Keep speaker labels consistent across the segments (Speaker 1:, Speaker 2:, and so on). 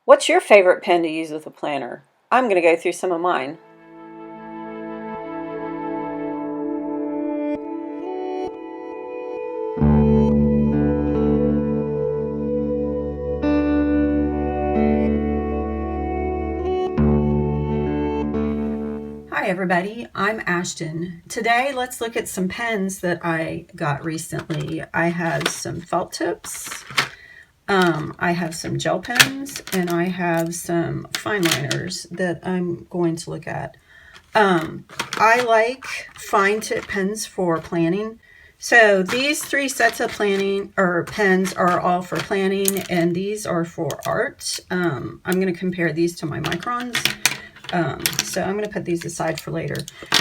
Speaker 1: What's your favorite pen to use with a planner? I'm going to go through some of mine. Hi everybody, I'm Ashton. Today let's look at some pens that I got recently. I have some felt tips, I have some gel pens, and I have some fine liners that I'm going to look at. I like fine tip pens for planning. So these three sets of planning or pens are all for planning, and these are for art. I'm going to compare these to my microns. So I'm going to put these aside for later.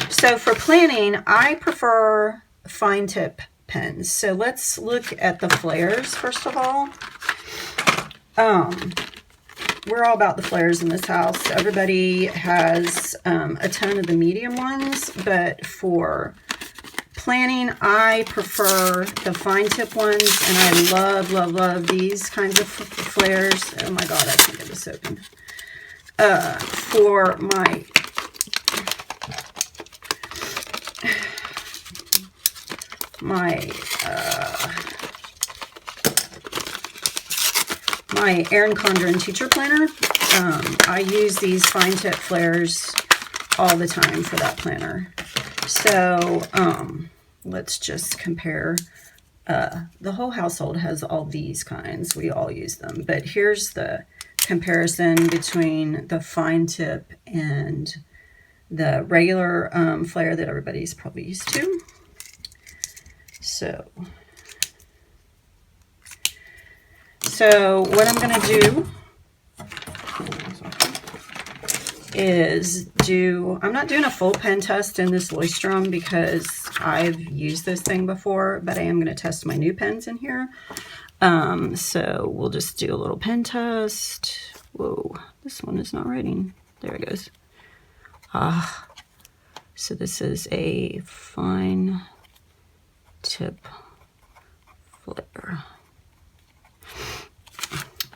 Speaker 1: So for planning, I prefer fine tip pens. So let's look at the flares first of all. We're all about the flares in this house. Everybody has a ton of the medium ones, but for planning, I prefer the fine tip ones, and I love, love, love these kinds of flares. Oh my God, I can't get this open. For my Erin Condren Teacher planner, I use these fine tip flares all the time for that planner. So let's just compare. The whole household has all these kinds. We all use them. But here's the comparison between the fine tip and the regular flare that everybody's probably used to. So what I'm going to do is I'm not doing a full pen test in this Leuchtturm because I've used this thing before, but I am going to test my new pens in here. So we'll just do a little pen test. Whoa, this one is not writing. There it goes. So this is a fine tip flare.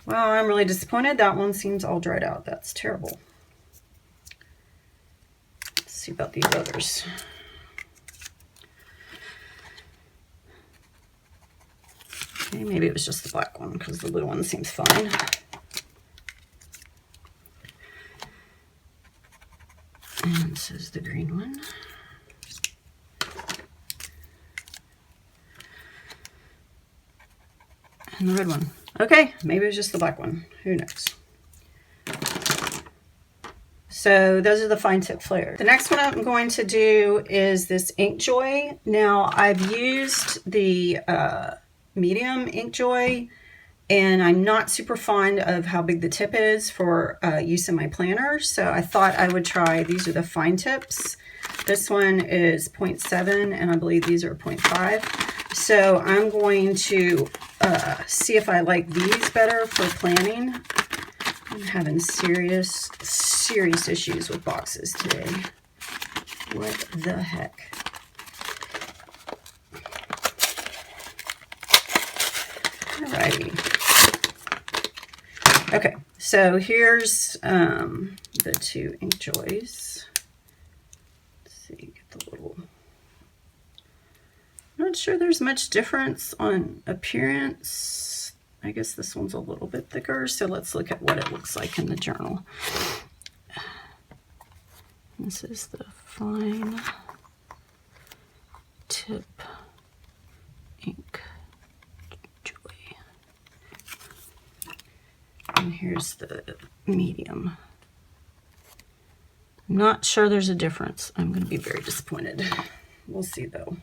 Speaker 1: Well, I'm really disappointed. That one seems all dried out. That's terrible. Let's see about these others. Okay, maybe it was just the black one because the blue one seems fine. And this is the green one. And the red one. Okay, maybe it was just the black one. Who knows? So those are the fine tip flares. The next one I'm going to do is this Inkjoy. Now I've used the medium Inkjoy, and I'm not super fond of how big the tip is for use in my planner. So I thought I would try, these are the fine tips. This one is 0.7 and I believe these are 0.5. So I'm going to see if I like these better for planning. I'm having serious issues with boxes today. What the heck? Alrighty. Okay, so here's the two Inkjoys. Let's see, get the little. Not sure there's much difference on appearance. I guess this one's a little bit thicker, so let's look at what it looks like in the journal. This is the fine tip ink joy. And here's the medium. Not sure there's a difference. I'm going to be very disappointed. We'll see though.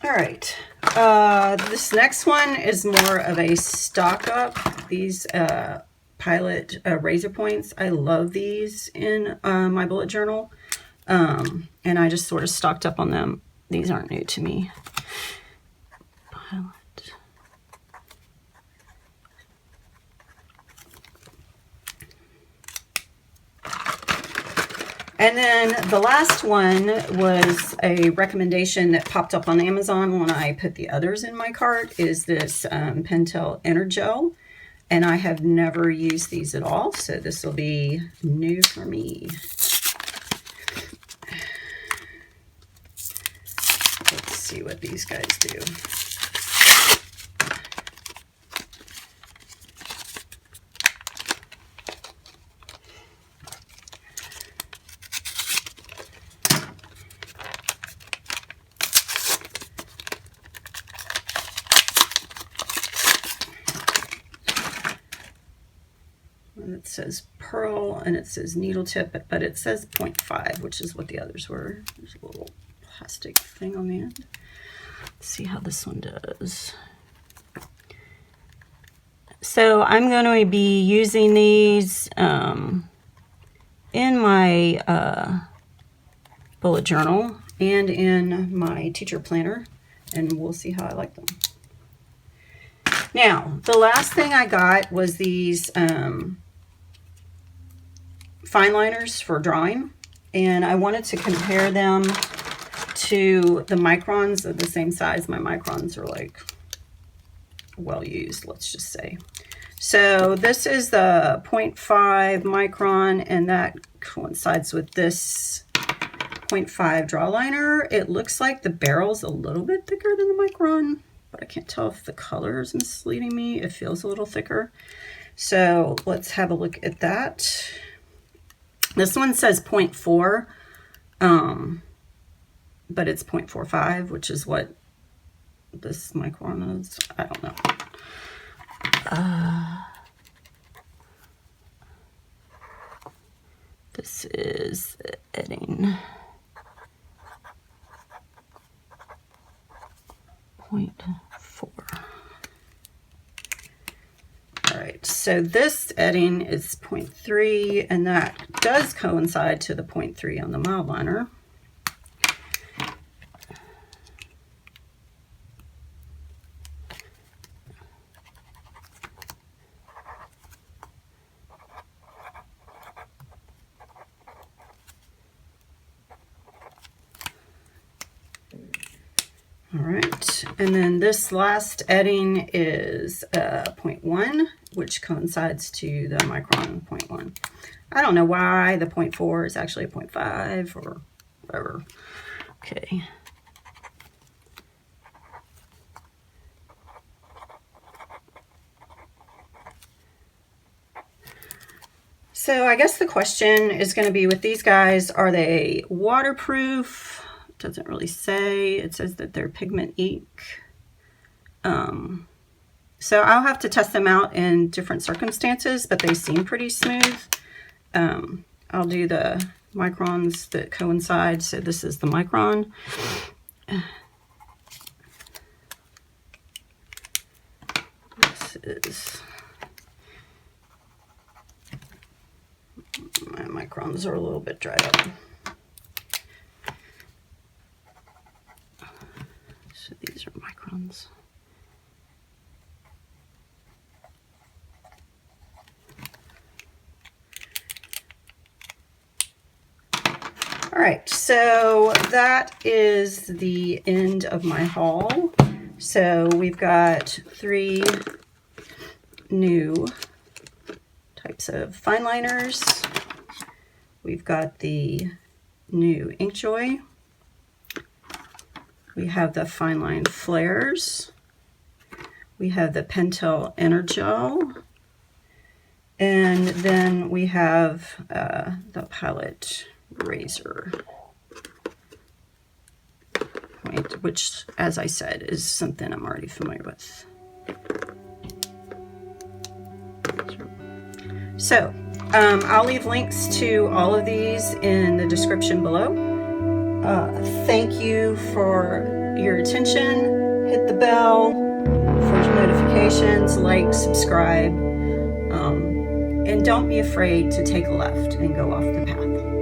Speaker 1: All right, this next one is more of a stock up. These Pilot razor points, I love these in my bullet journal, and I just sort of stocked up on them. These aren't new to me. Pilot. And then the last one was a recommendation that popped up on Amazon when I put the others in my cart, is this Pentel Inner Gel. And I have never used these at all, so this will be new for me. Let's see what these guys do. It says pearl and it says needle tip, but it says 0.5, which is what the others were. There's a little plastic thing on the end. Let's see how this one does. So I'm going to be using these in my bullet journal and in my teacher planner, and we'll see how I like them. Now, the last thing I got was these fine liners for drawing, and I wanted to compare them to the microns of the same size. My microns are like well used, let's just say. So this is the 0.5 micron, and that coincides with this 0.5 draw liner. It looks like the barrel's a little bit thicker than the micron, but I can't tell if the color is misleading me. It feels a little thicker. So let's have a look at that. This one says 0.4, but it's 0.45, which is what this micron is. I don't know. This is the Erin 0.4. All right, so this Erin is 0.3, and that does coincide to the 0.3 on the mild liner. All right, and then this last Erin is 0.1, which coincides to the micron 0.1. I don't know why the 0.4 is actually a 0.5 or whatever. Okay. So I guess the question is going to be with these guys, are they waterproof? Doesn't really say. It says that they're pigment ink. So I'll have to test them out in different circumstances, but they seem pretty smooth. I'll do the microns that coincide. So this is the micron. This is, my microns are a little bit dried up. So these are microns. All right, so that is the end of my haul. So we've got 3 new types of fine liners. We've got the new Inkjoy. We have the fine line flares. We have the Pentel Inner Gel. And then we have the palette razor point, which, as I said, is something I'm already familiar with. So I'll leave links to all of these in the description below. Thank you for your attention. Hit the bell for notifications, like, subscribe, and don't be afraid to take a left and go off the path.